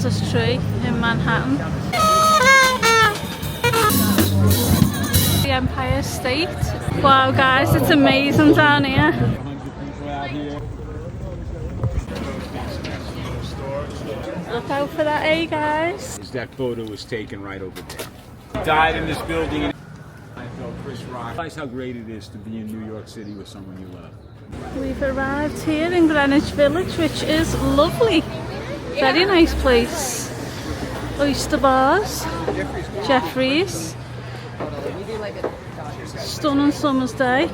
oldest tree in Manhattan. The Empire State. Wow guys, it's amazing down here. Look out for that, eh guys? That photo was taken right over there. Died in this building. I felt Chris Rock. Realize how great it is to be in New York City with someone you love. We've arrived here in Greenwich Village, which is lovely. Very nice place. Oyster bars, Jeffrey's. Stunning summer's day.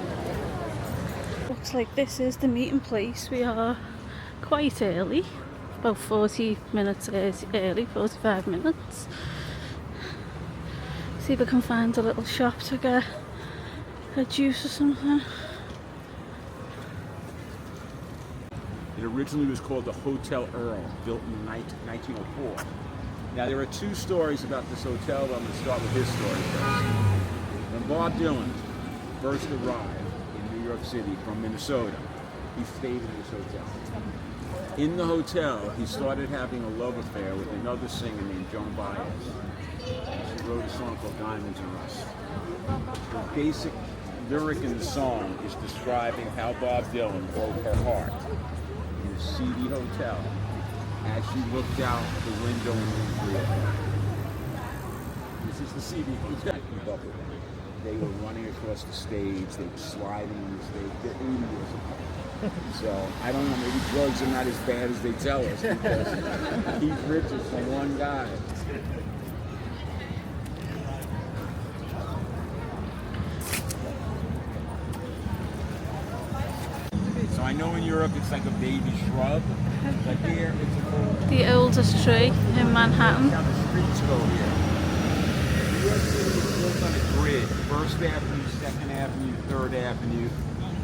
Looks like this is the meeting place. We are quite early, about 40 minutes early, 45 minutes. See if I can find a little shop to get a juice or something. It originally was called the Hotel Earl, built in 1904. Now there are two stories about this hotel, but I'm going to start with his story first. When Bob Dylan first arrived in New York City from Minnesota, he stayed in this hotel. In the hotel, he started having a love affair with another singer named Joan Baez. She wrote a song called Diamonds and Rust. The basic lyric in the song is describing how Bob Dylan broke her heart in a seedy hotel as she looked out the window in the grill. This is the seedy hotel. They were running across the stage, they were sliding on the stage. They're 80 years old. So, I don't know, maybe drugs are not as bad as they tell us, because Keith Richards from one guy. So I know in Europe it's like a baby shrub, but here it's a full... The oldest tree in Manhattan. How the streets go here. New York City is built on a grid. First Avenue, Second Avenue, Third Avenue.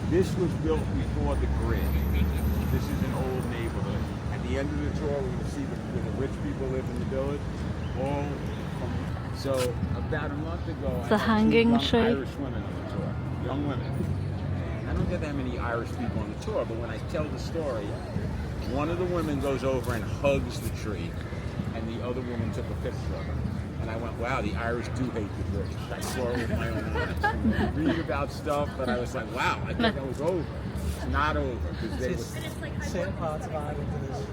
This was built before the grid. This is an old neighborhood. At the end of the tour, we're going to see where the rich people live in the village. All from... So about a month ago, The hanging two tree. young Irish women on the tour. Young women. I don't get that many Irish people on the tour, but when I tell the story, one of the women goes over and hugs the tree, and the other woman took a picture of her. And I went, wow, the Irish do hate the British. I saw it with my own eyes. Read about stuff, but I was like, wow, I thought that was over. It's not over, because they were... Certain parts of Ireland it is.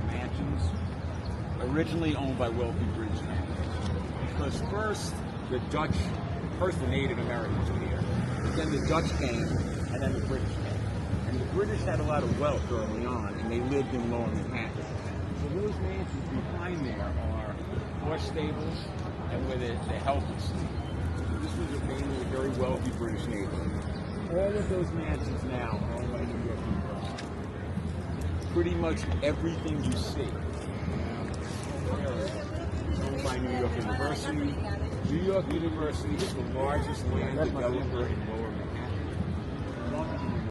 Mansions, originally owned by wealthy British families. Because first the Native Americans were here, but then the Dutch came, and then the British came. And the British had a lot of wealth early on, and they lived in Lower Manhattan. So those mansions behind there are horse stables and where the helpers sleep. So this was mainly a very wealthy British neighborhood. All of those mansions now are owned by New York University. Pretty much everything you see is owned by New York University. New York University is the largest land developer in Lower Manhattan.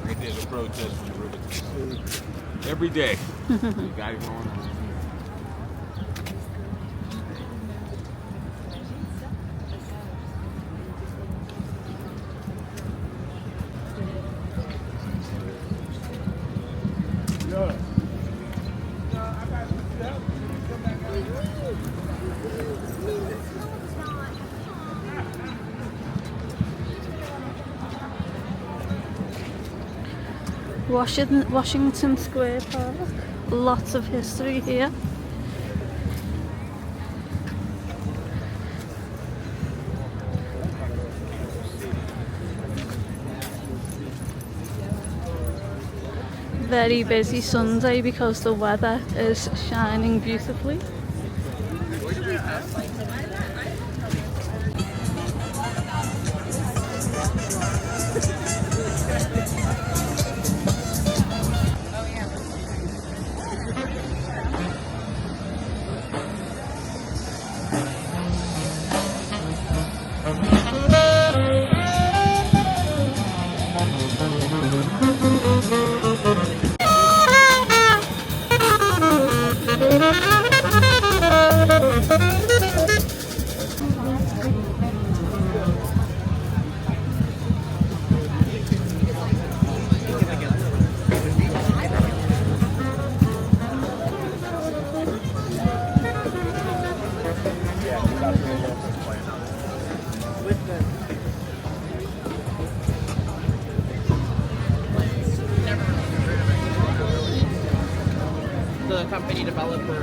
Right there's a protest from the river to the sea. Every day, you got it going on. Washington Square Park. Lots of history here. Very busy Sunday because the weather is shining beautifully. the company developer,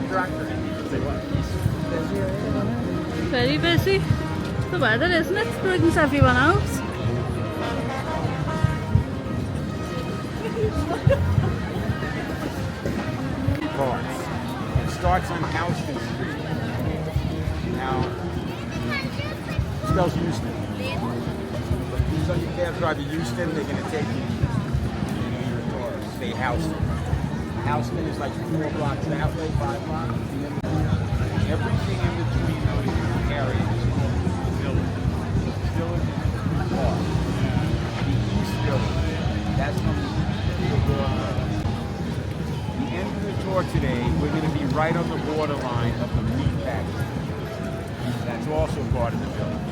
director. Very busy. The weather, isn't it? Brings everyone out. It starts on Houston Street. Now, it spells Houston. So you can't drive to Houston, they're going to take you to stay Houston. Houston is like 4 blocks that way, 5 blocks. Everything in between those areas is village. Village is far. The East Village, that's from the end of the tour today, we're going to be right on the borderline of the meat factory. That's also part of the village.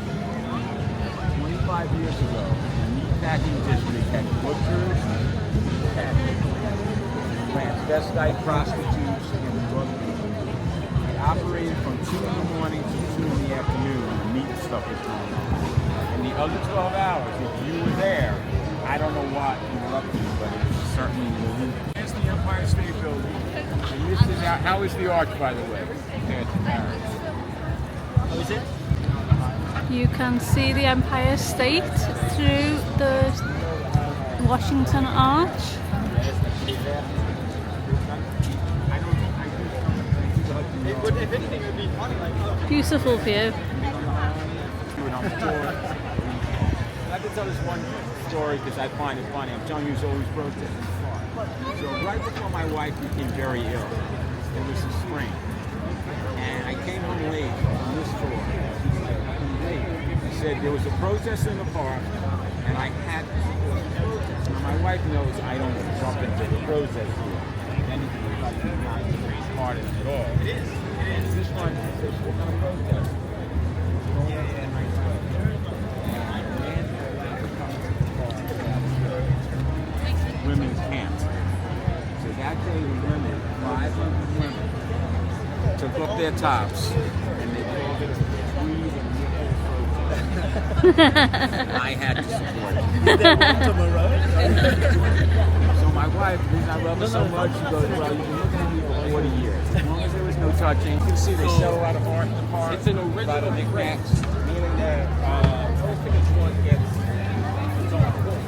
25 years ago, the meatpacking district had butchers, had transvestite prostitutes, and drug dealers. It operated from 2 in the morning to 2 in the afternoon when the meat stuff was going on. And the other 12 hours, if you were there, I don't know what you were up to, but it was certainly moving. Here's the Empire State Building. And this is how is the arch, by the way, compared to Paris? How is it? You can see the Empire State through the Washington Arch. If anything, it would be funny. Beautiful view. I can tell this one story because I find it funny. I'm telling you, it's always protesting. So right before my wife became very ill, it was the spring, and I came home late from this tour. She said there was a protest in the park, and I had to support the protest. Now, my wife knows I don't jump into the protest here. Anything like that, not a part of it at all. It is. This one says we're going to protest. Women's camp. So actually the women, 500 women, took off their tops and they called it a breathe and nipple. I had to support it. So my wife, the reason I love her so much, she goes, well, you've been looking at me for 40 years. As long as there was no touching. You can see they sell a lot of art in the park. It's an original knickknacks. Meaning that each one gets its own book.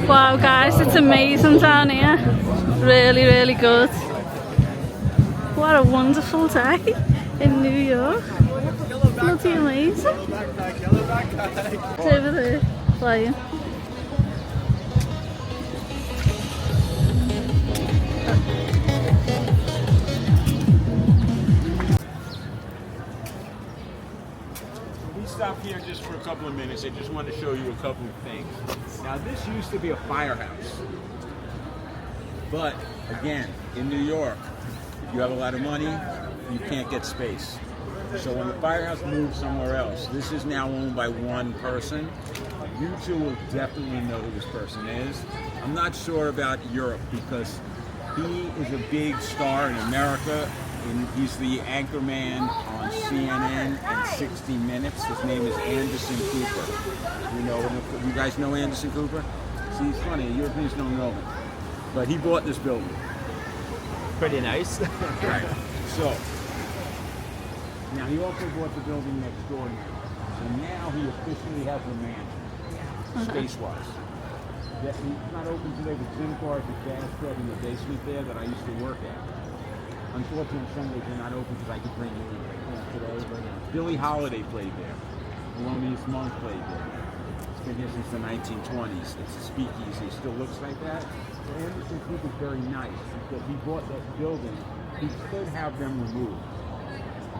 Wow guys, it's amazing down here. Really, really good. What a wonderful day in New York. Bloody amazing. It's over there playing. We stopped here just for a couple of minutes. I just wanted to show you a couple of things. Now this used to be a firehouse. But again, in New York, if you have a lot of money, you can't get space. So when the firehouse moved somewhere else, this is now owned by one person. You two will definitely know who this person is. I'm not sure about Europe because he is a big star in America. And he's the anchor man on CNN and 60 Minutes. His name is Anderson Cooper. You guys know Anderson Cooper? See, it's funny, Europeans don't know him. But he bought this building. Pretty nice. Right. So, now he also bought the building next door now. So now he officially has a mansion, space-wise. He's not open today, but Jim Carr's gas truck in the basement there that I used to work at. Unfortunately, Sundays are not open because I could bring you today. But Billie Holiday played there. Thelonious Monk played there. been here since the 1920s. It's a speakeasy. It still looks like that. But Anderson Cooke is very nice because he bought that building. He could have them removed,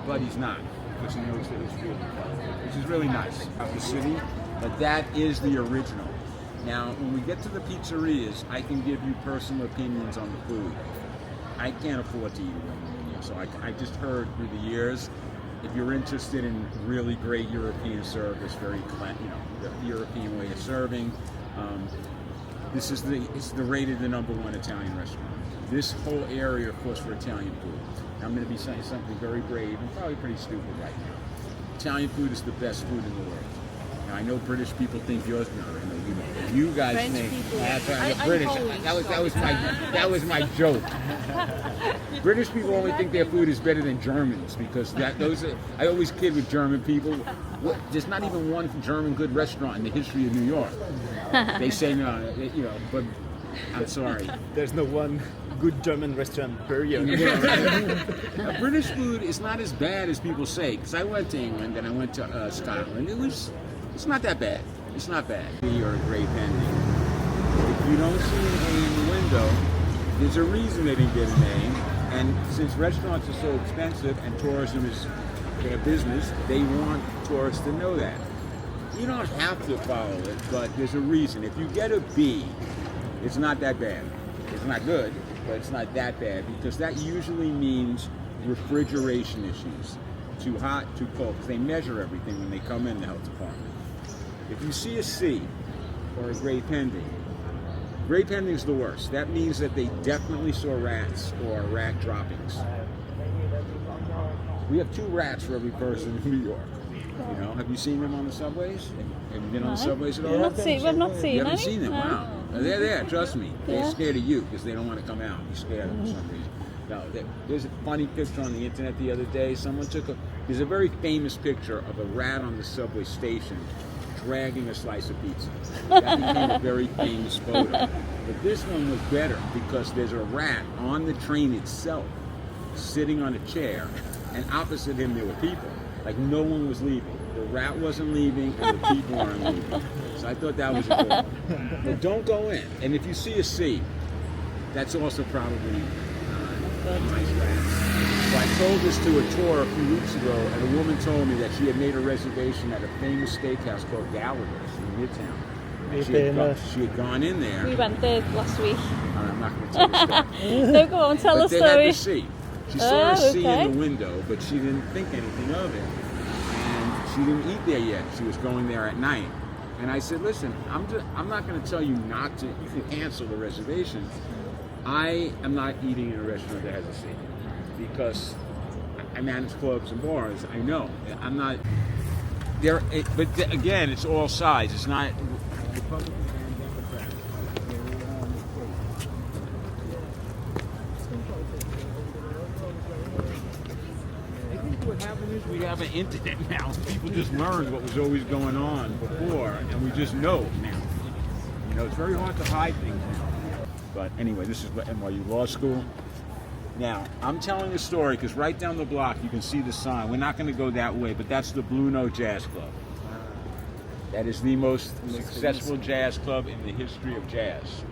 but he's not because he knows that it's really which is really nice of the city. But that is the original. Now, when we get to the pizzerias, I can give you personal opinions on the food. I can't afford to eat it, so I just heard through the years. If you're interested in really great European service, very the European way of serving, it's rated the #1 Italian restaurant. This whole area, of course, for Italian food. Now, I'm going to be saying something very brave and probably pretty stupid right now. Italian food is the best food in the world. Now, I know British people think yours. No, you guys French think people. that's right. The British. That was my joke. British people only think their food is better than Germans because I always kid with German people. There's not even one German good restaurant in the history of New York. They say no, but I'm sorry. There's no one good German restaurant, period. British food is not as bad as people say. Because I went to England and I went to Scotland. It's not that bad. It's not bad. You're a great pending. If you don't see an A in the window, there's a reason they didn't get an A. And since restaurants are so expensive and tourism is their business, they want tourists to know that. You don't have to follow it, but there's a reason. If you get a B, it's not that bad. It's not good, but it's not that bad because that usually means refrigeration issues. Too hot, too cold, because they measure everything when they come in the health department. If you see a C or a great pending is the worst. That means that they definitely saw rats or rat droppings. We have 2 rats for every person in New York. Have you seen them on the subways? Have you been on the subways at all? We've not seen You haven't any. seen them? No. Wow. They're there, trust me. Yeah. They're scared of you because they don't want to come out. You're scared of them for some reason. No, there's a funny picture on the internet the other day. There's a very famous picture of a rat on the subway station dragging a slice of pizza. That became a very famous photo. But this one was better because there's a rat on the train itself sitting on a chair, and opposite him there were people. Like no one was leaving. The rat wasn't leaving, and the people aren't leaving. So I thought that was a good one. But don't go in. And if you see a C, that's also probably nice rats. So I told this to a tour a few weeks ago, and a woman told me that she had made a reservation at a famous steakhouse called Gallaghers in Midtown. She had gone in there. We went there last week. I'm not going to tell the story. No, go on, tell But us they story. had the C. She saw a C okay. in the window, but she didn't think anything of it. And she didn't eat there yet. She was going there at night. And I said, listen, I'm not going to tell you not to. You can cancel the reservation. I am not eating in a restaurant that has a C because I manage clubs and bars. I know. I'm not there. But again, it's all sides. It's not Republican and Democrat. I think what happened is we have an internet now. People just learned what was always going on before, and we just know now. It's very hard to hide things now. But anyway, this is NYU Law School. Now, I'm telling a story because right down the block you can see the sign. We're not going to go that way, but that's the Blue Note Jazz Club. That is the most successful jazz club in the history of jazz.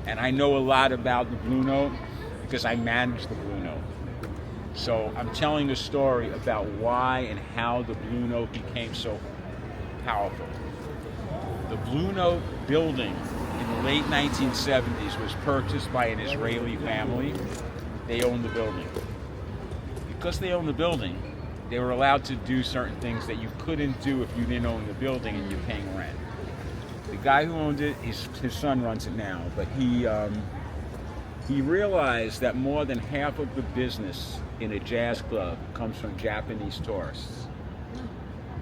And I know a lot about the Blue Note because I manage the Blue Note. So I'm telling a story about why and how the Blue Note became so powerful. The Blue Note building in the late 1970s was purchased by an Israeli family. They owned the building. Because they owned the building, they were allowed to do certain things that you couldn't do if you didn't own the building and you're paying rent. The guy who owned it, his son runs it now, but he realized that more than half of the business in a jazz club comes from Japanese tourists.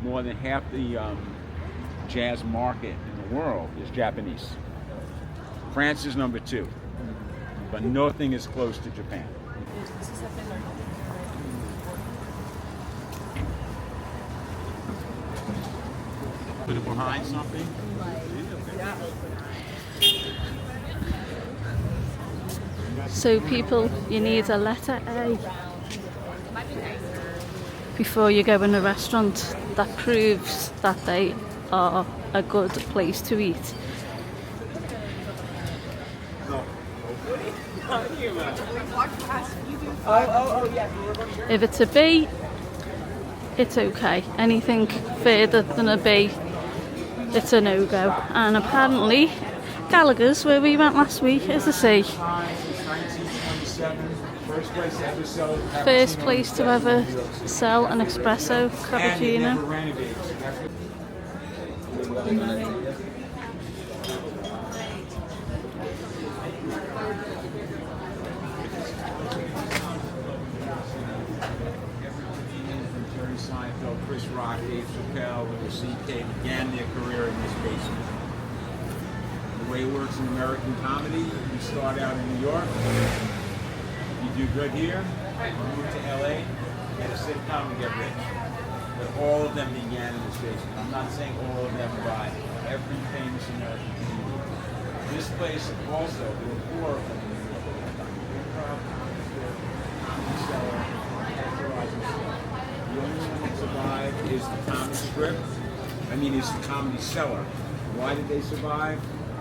More than half the jazz market in the world is Japanese. France is number 2, but nothing is close to Japan. Put it behind something. So people, you need a letter A before you go in a restaurant that proves that they are a good place to eat. If it's a B, it's okay. Anything further than a B, it's a no-go. And apparently Gallaghers, where we went last week, is a C. First place to ever sell an espresso cappuccino. Jerry Seinfeld, Chris Rock, Dave Chappelle, with the CK began their career in this basement. The way it works in American comedy, you start out in New York, you do good here, you move to LA, get a sitcom and get rich. But all of them began in this basement. I'm not saying all of them by every famous American comedian. This place also, there were 4 of them in New York. Comedy Cellar, Terrorizing Stuff. The only one that survived is the Comedy Strip. Is the Comedy Cellar. Why did they survive?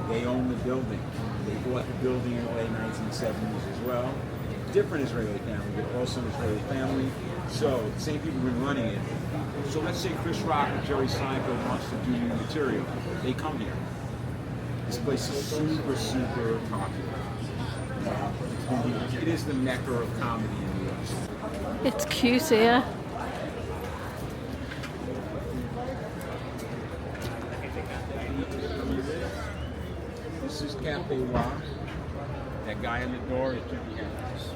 They own the building. They bought the building in the late 1970s as well. Different Israeli family, but also an Israeli family. So the same people have been running it. So let's say Chris Rock or Jerry Seinfeld wants to do new material. They come here. This place is super, super popular. It is the mecca of comedy in New York. It's cute here. This is Cafe Wa. That guy in the door is Jimmy Hendrix.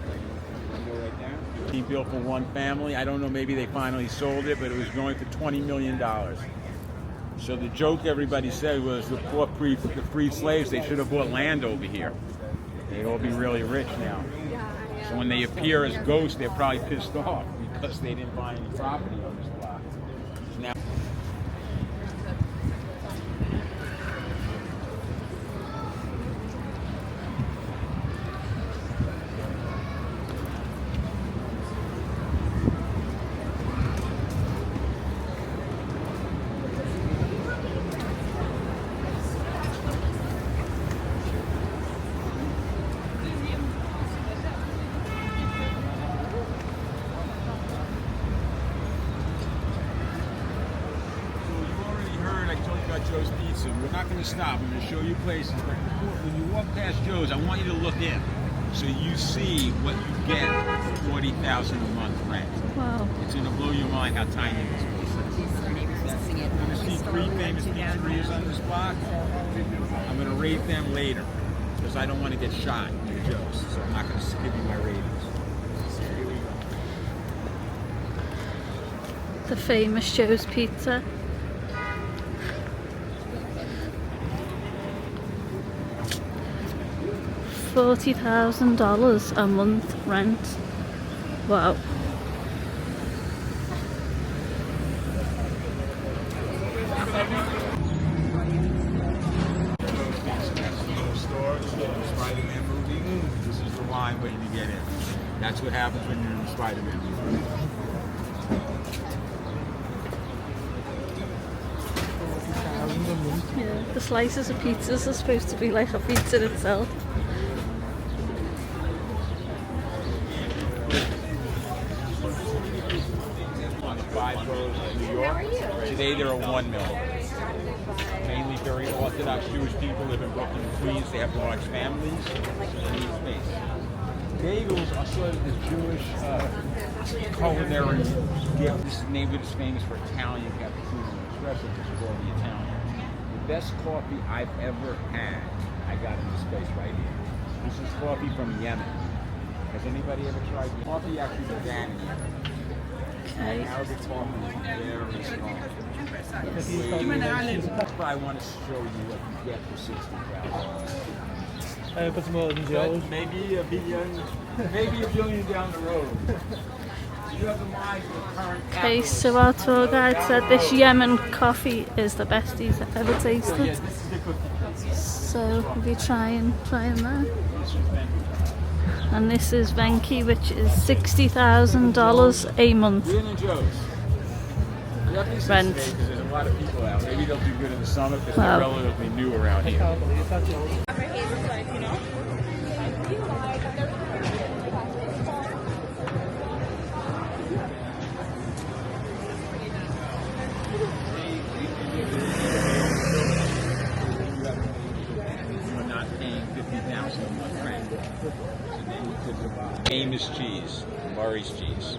Right there. He built for one family. I don't know, maybe they finally sold it, but it was going for $20 million. So the joke everybody said was the freed slaves, they should have bought land over here. They'd all be really rich now. So when they appear as ghosts, they're probably pissed off because they didn't buy any property on this block. Now, Joe's Pizza. We're not going to stop. I'm going to show you places. But when you walk past Joe's, I want you to look in so you see what you get for $40,000 a month rent. Wow. It's going to blow your mind how tiny this place is. You're going to see 3 famous pizzerias on this block. I'm going to rate them later because I don't want to get shot at Joe's, so I'm not going to give you my ratings. Here we go. The famous Joe's Pizza. $40,000 a month rent. Wow. Spiderman movie. This is the line waiting to get in. That's what happens when you're in the Spiderman movie. Yeah, the slices of pizzas are supposed to be like a pizza itself. On the 5 boroughs of New York. Today there are 1 million. Mainly very Orthodox Jewish people live in Brooklyn and Queens. They have large families. They need space. Bagels are sort of the Jewish culinary gift. This neighborhood is famous for Italian cappuccino and expresso, which is all the Italian. The best coffee I've ever had, I got in this place right here. This is coffee from Yemen. Has anybody ever tried coffee? Actually began in Yemen. Okay. Arabic coffee is very strong. But I want to show you what you get for $60,000. Maybe a billion down the road. You have the mind for the current. Okay, so our tour guide said this Yemen coffee is the best he's ever tasted. So we'll be trying that. And this is Venki, which is $60,000 a month rent. a lot of people out. Maybe they'll do good in the summer because they're relatively new around here. You're not paying $50,000 a month rent. And then you could buy famous cheese, Murray's cheese.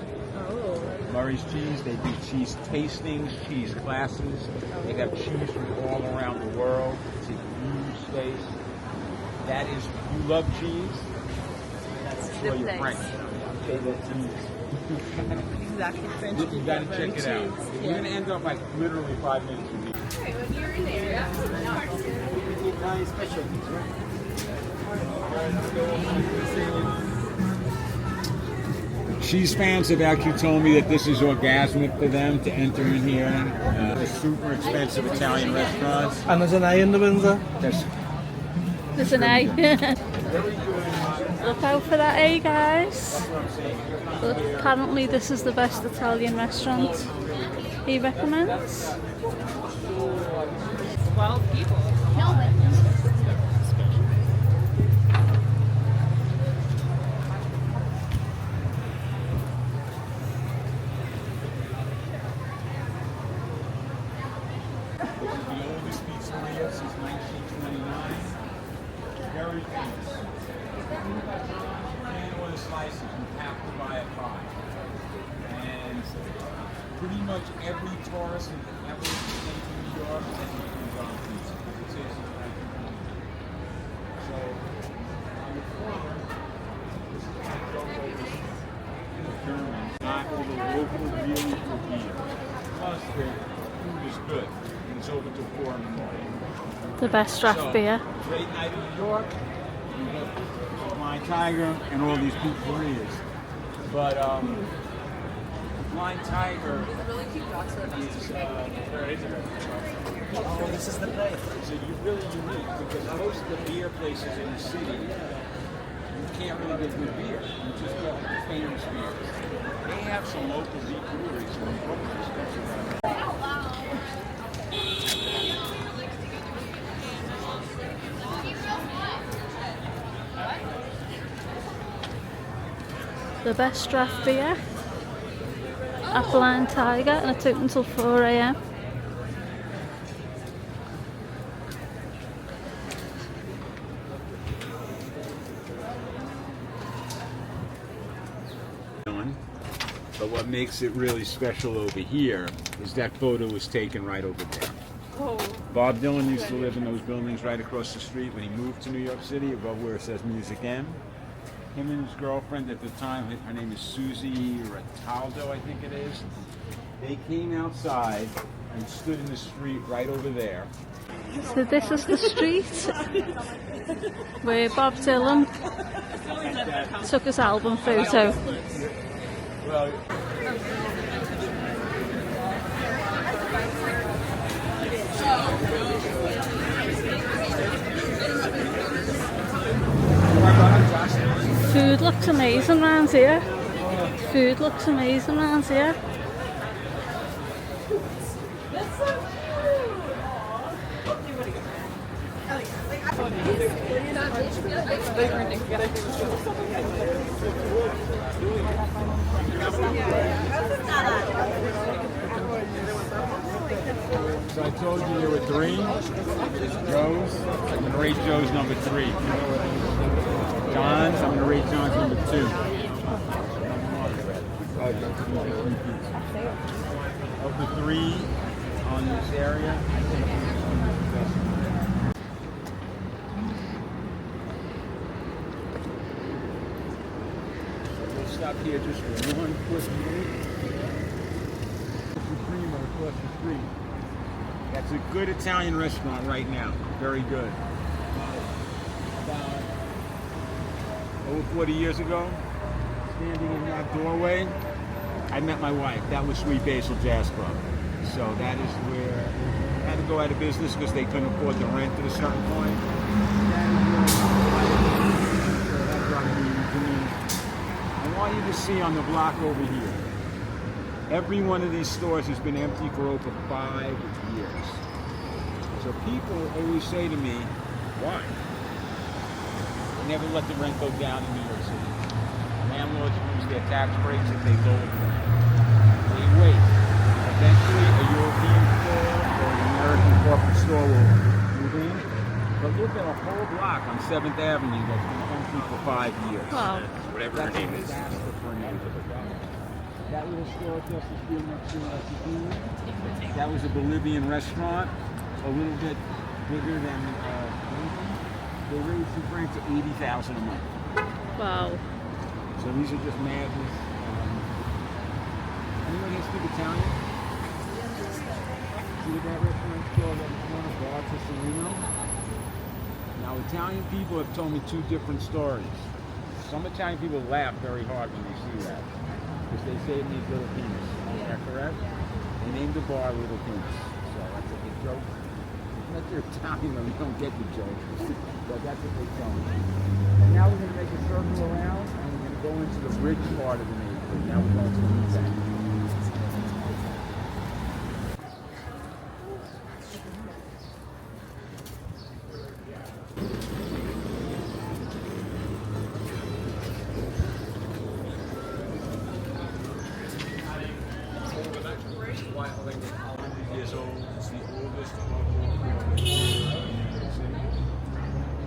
Murray's cheese, they do cheese tastings, cheese classes. They have cheese from all around the world. It's a huge space. That is, you love cheese? That's your French. They love cheese. Exactly, French. You gotta check it out. You're gonna end up like literally 5 minutes from here. Okay, when you're in there, Italian specialties, right? Cheese fans have actually told me that this is orgasmic for them to enter in here. A super expensive Italian restaurant. And there's an A in the Windsor. There's an A. Look out for that A, guys. But apparently this is the best Italian restaurant he recommends. 12 people. The oldest pizzeria since 1929. Very famous. And one of the slices, you have to buy a pie. And pretty much every tourist who's ever been to New York has eaten on pizza. It says it's 1929. So, on the corner, this is kind of German, not all the local really good beer. Plus, the food is good. It's over till 4 in the morning. The best draft beer. Great night in New York. You have Blind Tiger and all these pizzerias. But Blind Tiger is This is the place. so you're really unique because most of the beer places in the city you can't really get good beer. You just get like the famous beers. They have some local beer breweries in Brooklyn. The best draft beer at Blind Tiger, and it's open until 4 AM. But what makes it really special over here is that photo was taken right over there. Bob Dylan used to live in those buildings right across the street when he moved to New York City, above where it says Music M. Him and his girlfriend at the time, her name is Susie Rataldo, I think it is. They came outside and stood in the street right over there. So this is the street where Bob Dylan took his album photo. Well, Food looks amazing around here. Food looks amazing around here. so I told you there were 3 Joe's. I'm going to rate Joe's number 3. John's, I'm going to rate John's number 2. Of the 3 on this area, I think this one is the best. We'll stop here just for one quick minute. Creamer across the street. That's a good Italian restaurant right now. Very good. About over 40 years ago, standing in that doorway, I met my wife. That was Sweet Basil Jazz Club. So that is where I had to go out of business because they couldn't afford the rent at a certain point. I want you to see on the block over here. Every one of these stores has been empty for over 5 years. So people always say to me, why? Never let the rent go down in New York City. Landlords use their tax breaks if they lower the rent. They wait. Eventually, a European store or an American corporate store will move in. But look at a whole block on 7th Avenue that's been empty for 5 years. Wow. Whatever her name is. That little store across the street next to us, that was a Bolivian restaurant, a little bit bigger than they raised the rent to $80,000 a month. Wow. So these are just madness. Anyone here speak Italian? See what that restaurant called on the corner, Bar Tussolino? Now Italian people have told me 2 different stories. Some Italian people laugh very hard when they see that, because they say it means little penis. Is that correct? They named the bar Little Penis. So that's a big joke. Unless you're Italian, you don't get the joke. But that's what they tell me. And now we're going to make a circle around, and we're going to go into the rich part of the neighborhood. Now we're going to the East End. Years old. It's the oldest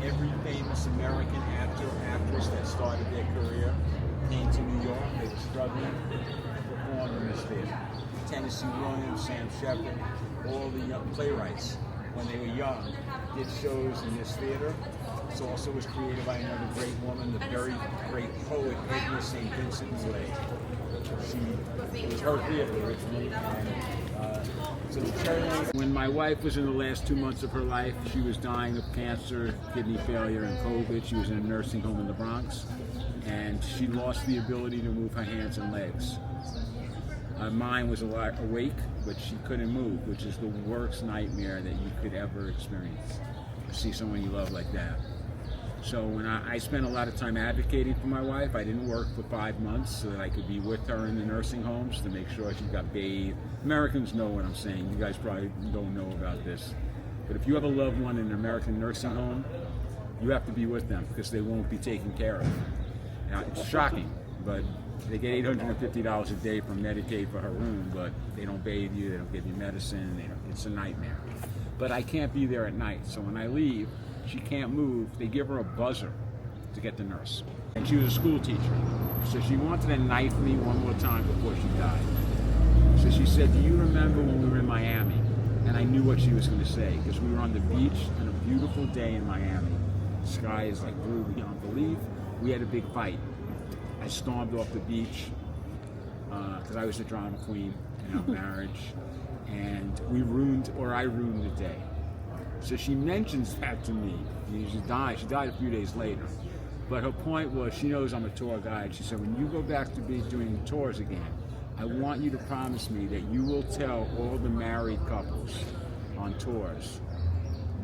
every famous American actor or actress that started their career came to New York. They were struggling to perform in this theater. Tennessee Williams, Sam Shepard, all the young playwrights, when they were young, did shows in this theater. This also was created by another great woman, the very great poet, Edna St. Vincent Millay. It was her theater originally. When my wife was in the last 2 months of her life, she was dying of cancer, kidney failure, and COVID. She was in a nursing home in the Bronx, and she lost the ability to move her hands and legs. Her mind was awake, but she couldn't move, which is the worst nightmare that you could ever experience, to see someone you love like that. So when I spent a lot of time advocating for my wife. I didn't work for 5 months so that I could be with her in the nursing homes to make sure she got bathed. Americans know what I'm saying. You guys probably don't know about this. But if you have a loved one in an American nursing home, you have to be with them because they won't be taken care of. Now, it's shocking, but they get $850 a day from Medicaid for her room, but they don't bathe you, they don't give you medicine, it's a nightmare. But I can't be there at night, so when I leave, she can't move. They give her a buzzer to get the nurse. And she was a school teacher. So she wanted to knife me one more time before she died. So she said, do you remember when we were in Miami? And I knew what she was going to say, because we were on the beach on a beautiful day in Miami. The sky is like blue beyond belief. We had a big fight. I stormed off the beach, because I was the drama queen in our marriage. And I ruined the day. So she mentions that to me. She died a few days later. But her point was, she knows I'm a tour guide. She said, when you go back to be doing tours again, I want you to promise me that you will tell all the married couples on tours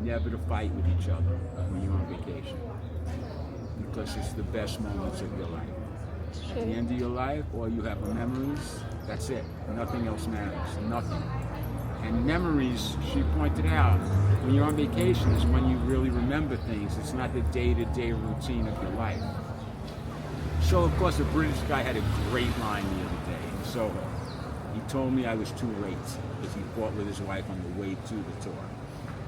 never to fight with each other when you're on vacation. Because it's the best moments of your life. At the end of your life, all you have are memories. That's it. Nothing else matters. Nothing. And memories, she pointed out, when you're on vacation is when you really remember things. It's not the day-to-day routine of your life. So, of course, the British guy had a great line the other day. So he told me I was too late because he fought with his wife on the way to the tour.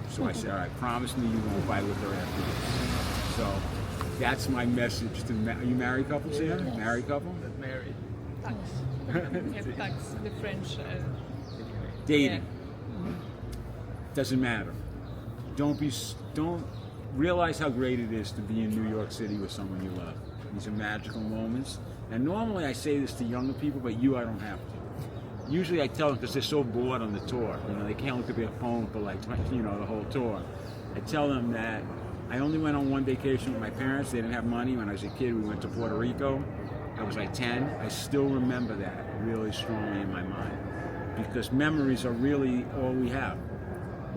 So I said, all right, promise me you won't fight with her after this. So that's my message to, are you married couples here? Married couple? Married. Pax. Yeah, Pax, the French. Dating. Yeah. Doesn't matter. Don't realize how great it is to be in New York City with someone you love. These are magical moments. And normally I say this to younger people, but I don't have to. Usually I tell them because they're so bored on the tour. They can't look at their phone for like, the whole tour. I tell them that I only went on one vacation with my parents. They didn't have money. When I was a kid, we went to Puerto Rico. I was like 10. I still remember that really strongly in my mind because memories are really all we have.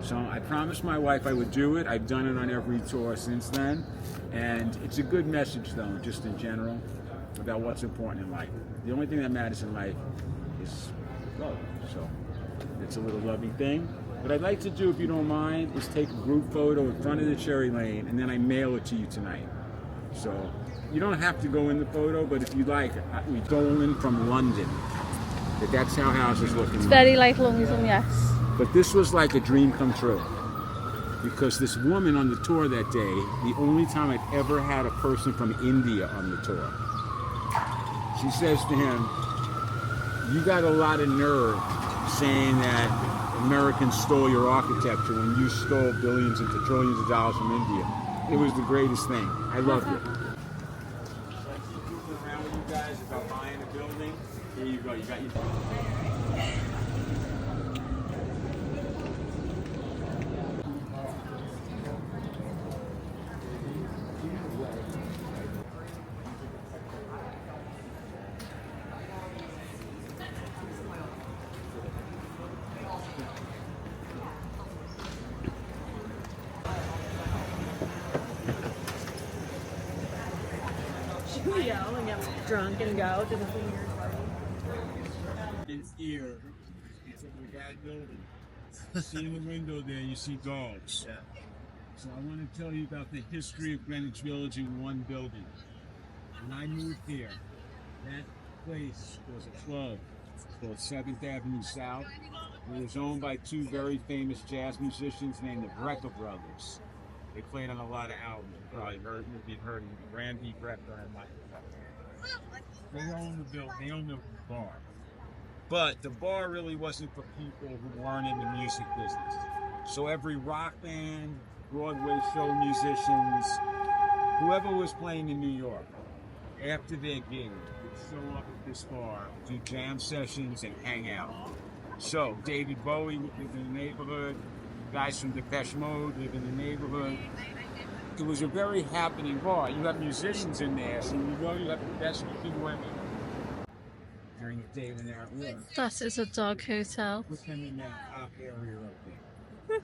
So I promised my wife I would do it. I've done it on every tour since then. And it's a good message, though, just in general, about what's important in life. The only thing that matters in life is love. So it's a little loving thing. What I'd like to do, if you don't mind, is take a group photo in front of the cherry lane, and then I mail it to you tonight. So you don't have to go in the photo, but if you like, we stolen from London. That's how house is looking. It's very like London, yes. But this was like a dream come true. Because this woman on the tour that day, the only time I've ever had a person from India on the tour, she says to him, "You got a lot of nerve saying that Americans stole your architecture when you stole billions and trillions of dollars from India. It was the greatest thing. I loved it." So I keep moving around with you guys about buying a building. Here you go. You got your... Yell and get drunk and go to the fingers party. It's here. It's a bad building. See in the window there, you see dogs. Yeah. So I want to tell you about the history of Greenwich Village in one building. When I moved here, that place was a club called 7th Avenue South. It was owned by two very famous jazz musicians named the Beble brothers. They played on a lot of albums. You probably you've heard of Randy Brecker and Michael Brecker. They owned the building, they owned the bar. But the bar really wasn't for people who weren't in the music business. So every rock band, Broadway show musicians, whoever was playing in New York, after their gig, would show up at this bar, do jam sessions and hang out. So David Bowie lived in the neighborhood, guys from Depeche Mode lived in the neighborhood. It was a very happening bar. You have musicians in there, so you know you have the best looking women during the day when they're at work. That is a dog hotel. Put them in that top area up there.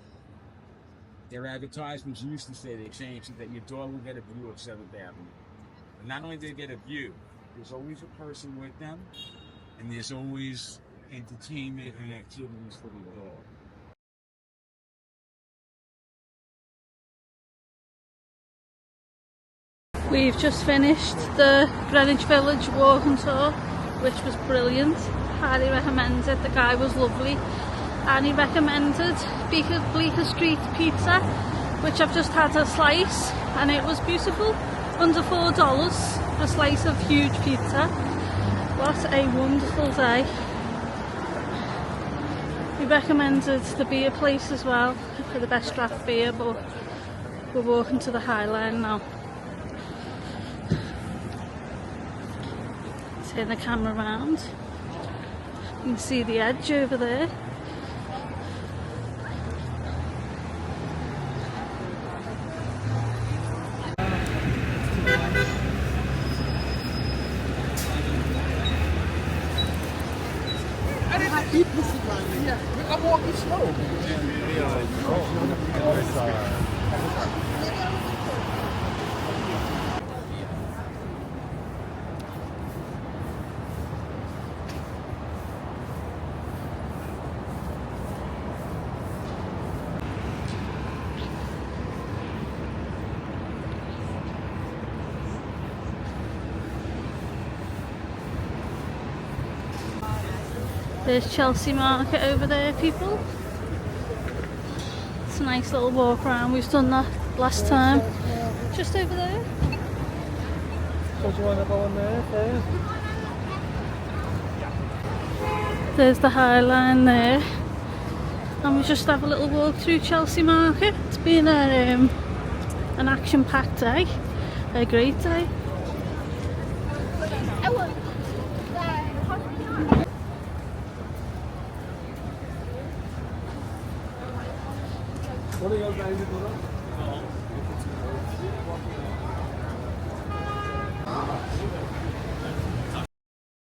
Their advertisements used to say, they changed it, that your dog will get a view of 7th Avenue. And not only do they get a view, there's always a person with them, and there's always entertainment and activities for the dog. We've just finished the Greenwich Village walking tour, which was brilliant. Highly recommend it. The guy was lovely, and he recommended Bleecker Street pizza, which I've just had a slice, and it was beautiful. Under $4 for a slice of huge pizza. What a wonderful day. He recommended the beer place as well for the best draft beer, but we're walking to the High Line now. Turn the camera around. You can see the edge over there. I'm walking slow. There's Chelsea Market over there, people. It's a nice little walk around. We've done that last time. Just over there. So do you want to go in there first? There's the High Line there. And we just have a little walk through Chelsea Market. It's been an action-packed day. A great day. What are you guys doing?